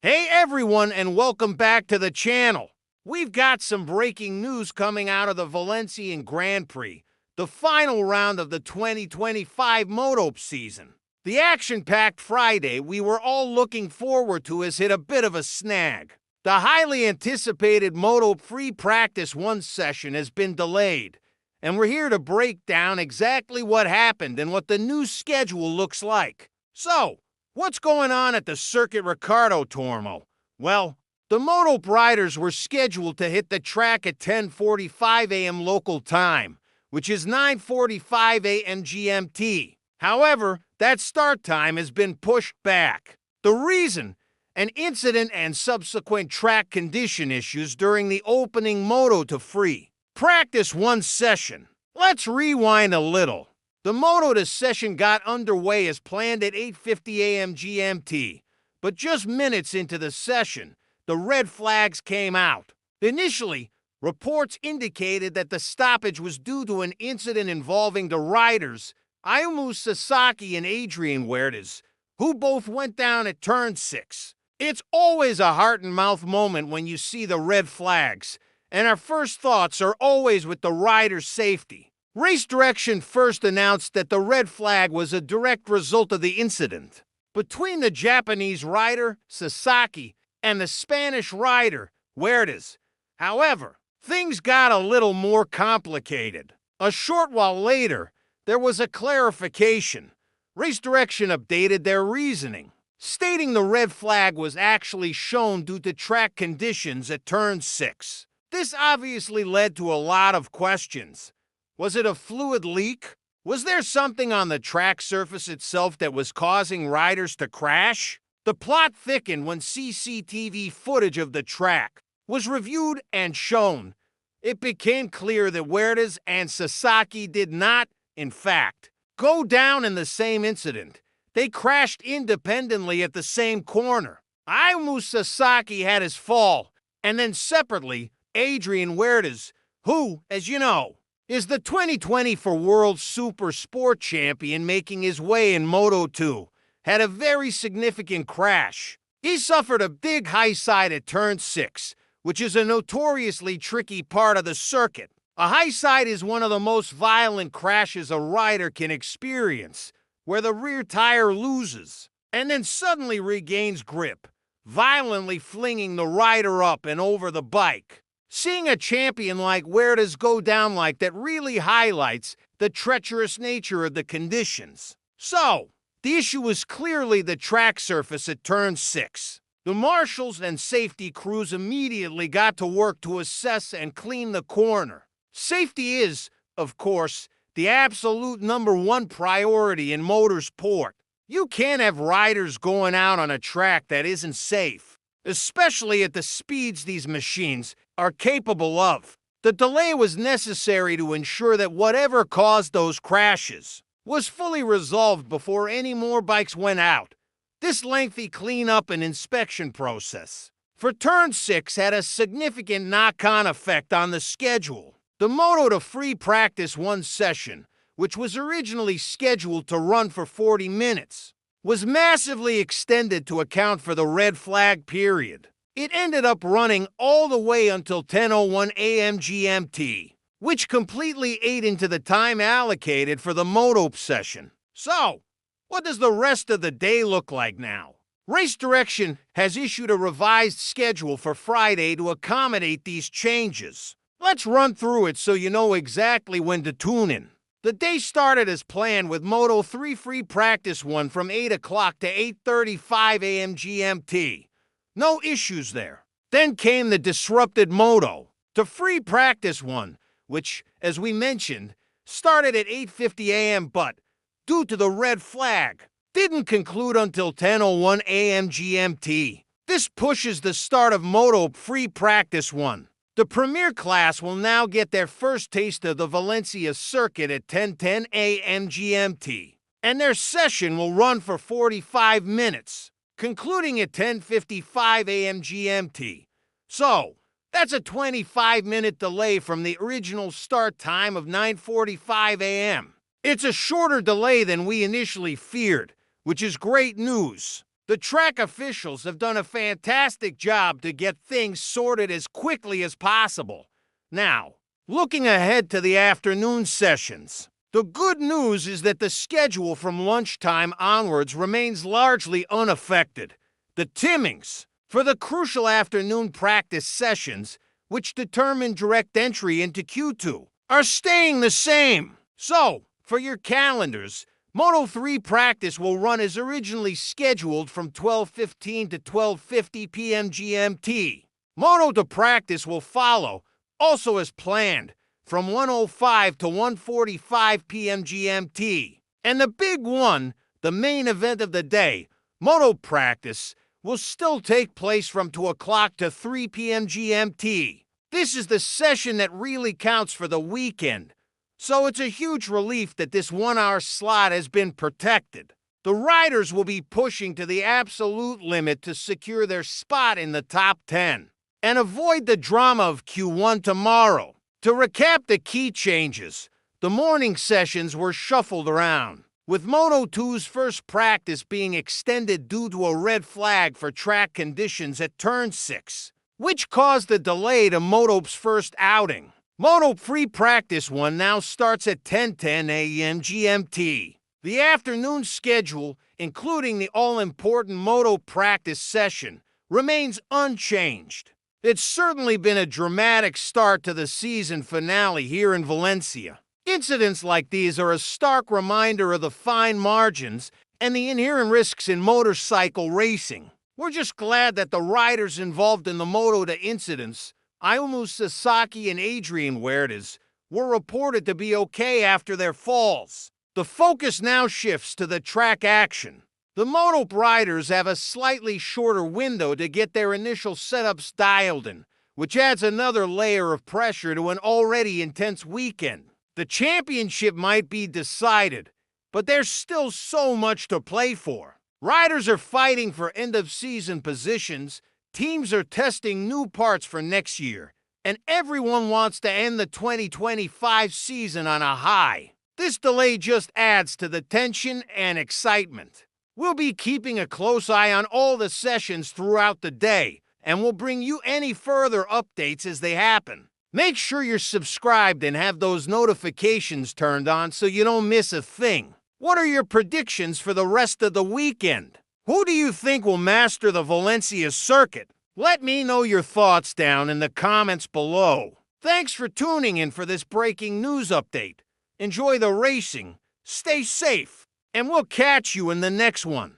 Hey everyone, and welcome back to the channel. We've got some breaking news coming out of the Valencia Grand Prix, the final round of the 2025 MotoGP season. The action-packed Friday we were all looking forward to has hit a bit of a snag. The highly anticipated MotoGP Free Practice 1 session has been delayed, and we're here to break down exactly what happened and what the new schedule looks like. So, what's going on at the Circuit Ricardo Tormo? Well, the MotoGP riders were scheduled to hit the track at 10:45 a.m. local time, which is 9:45 a.m. GMT. However, that start time has been pushed back. The reason? An incident and subsequent track condition issues during the opening Moto to Free Practice 1 session. Let's rewind a little. The Moto to session got underway as planned at 8:50 a.m. GMT, but just minutes into the session, the red flags came out. Initially, reports indicated that the stoppage was due to an incident involving the riders Ayumu, Sasaki, and Adrian Huertas, who both went down at turn 6. It's always a heart-and-mouth moment when you see the red flags, and our first thoughts are always with the rider's safety. Race Direction first announced that the red flag was a direct result of the incident between the Japanese rider, Sasaki, and the Spanish rider, Huertas. However, things got a little more complicated. A short while later, there was a clarification. Race Direction updated their reasoning, stating the red flag was actually shown due to track conditions at turn 6. This obviously led to a lot of questions. Was it a fluid leak? Was there something on the track surface itself that was causing riders to crash? The plot thickened when CCTV footage of the track was reviewed and shown. It became clear that Huertas and Sasaki did not, in fact, go down in the same incident. They crashed independently at the same corner. Ayumu Sasaki had his fall, and then separately, Adrian Huertas, who, as you know, is the 2024 World Super Sport Champion making his way in Moto2, had a very significant crash. He suffered a big high side at turn 6, which is a notoriously tricky part of the circuit. A high side is one of the most violent crashes a rider can experience, where the rear tire loses and then suddenly regains grip, violently flinging the rider up and over the bike. Seeing a champion like Huertas go down like that really highlights the treacherous nature of the conditions. So, the issue was clearly the track surface at turn 6. The marshals and safety crews immediately got to work to assess and clean the corner. Safety is, of course, the absolute #1 priority in motorsport. You can't have riders going out on a track that isn't safe, especially at the speeds these machines are capable of. The delay was necessary to ensure that whatever caused those crashes was fully resolved before any more bikes went out. This lengthy cleanup and inspection process for turn 6 had a significant knock-on effect on the schedule. The Moto to Free Practice 1 session, which was originally scheduled to run for 40 minutes, was massively extended to account for the red flag period. It ended up running all the way until 10:01 a.m. GMT, which completely ate into the time allocated for the MotoGP session. So, what does the rest of the day look like now? Race Direction has issued a revised schedule for Friday to accommodate these changes. Let's run through it so you know exactly when to tune in. The day started as planned with Moto3 Free Practice 1 from 8 o'clock to 8:35 a.m. GMT. No issues there. Then came the disrupted Moto to Free Practice 1, which, as we mentioned, started at 8:50 a.m. but, due to the red flag, didn't conclude until 10:01 a.m. GMT. This pushes the start of Moto Free Practice 1. The Premier class will now get their first taste of the Valencia circuit at 10:10 a.m. GMT, and their session will run for 45 minutes, concluding at 10:55 a.m. GMT. So, that's a 25-minute delay from the original start time of 9:45 a.m. It's a shorter delay than we initially feared, which is great news. The track officials have done a fantastic job to get things sorted as quickly as possible. Now, looking ahead to the afternoon sessions, the good news is that the schedule from lunchtime onwards remains largely unaffected. The timings for the crucial afternoon practice sessions, which determine direct entry into Q2, are staying the same. So, for your calendars, Moto3 practice will run as originally scheduled from 12:15 to 12:50 p.m. GMT. Moto2 practice will follow, also as planned, from 1:05 to 1:45 p.m. GMT. And the big one, the main event of the day, Moto practice, will still take place from 2 o'clock to 3 p.m. GMT. This is the session that really counts for the weekend. So it's a huge relief that this 1-hour slot has been protected. The riders will be pushing to the absolute limit to secure their spot in the top 10 and avoid the drama of Q1 tomorrow. To recap the key changes, the morning sessions were shuffled around, with Moto2's first practice being extended due to a red flag for track conditions at Turn 6, which caused a delay to Moto's first outing. Moto3 Practice 1 now starts at 10:10 a.m. GMT. The afternoon schedule, including the all-important Moto Practice session, remains unchanged. It's certainly been a dramatic start to the season finale here in Valencia. Incidents like these are a stark reminder of the fine margins and the inherent risks in motorcycle racing. We're just glad that the riders involved in the Moto2 incidents, Ayumu, Sasaki, and Adrian Huertas, were reported to be okay after their falls. The focus now shifts to the track action. The Moto riders have a slightly shorter window to get their initial setups dialed in, which adds another layer of pressure to an already intense weekend. The championship might be decided, but there's still so much to play for. Riders are fighting for end-of-season positions, teams are testing new parts for next year, and everyone wants to end the 2025 season on a high. This delay just adds to the tension and excitement. We'll be keeping a close eye on all the sessions throughout the day, and we'll bring you any further updates as they happen. Make sure you're subscribed and have those notifications turned on so you don't miss a thing. What are your predictions for the rest of the weekend? Who do you think will master the Valencia circuit? Let me know your thoughts down in the comments below. Thanks for tuning in for this breaking news update. Enjoy the racing, stay safe, and we'll catch you in the next one.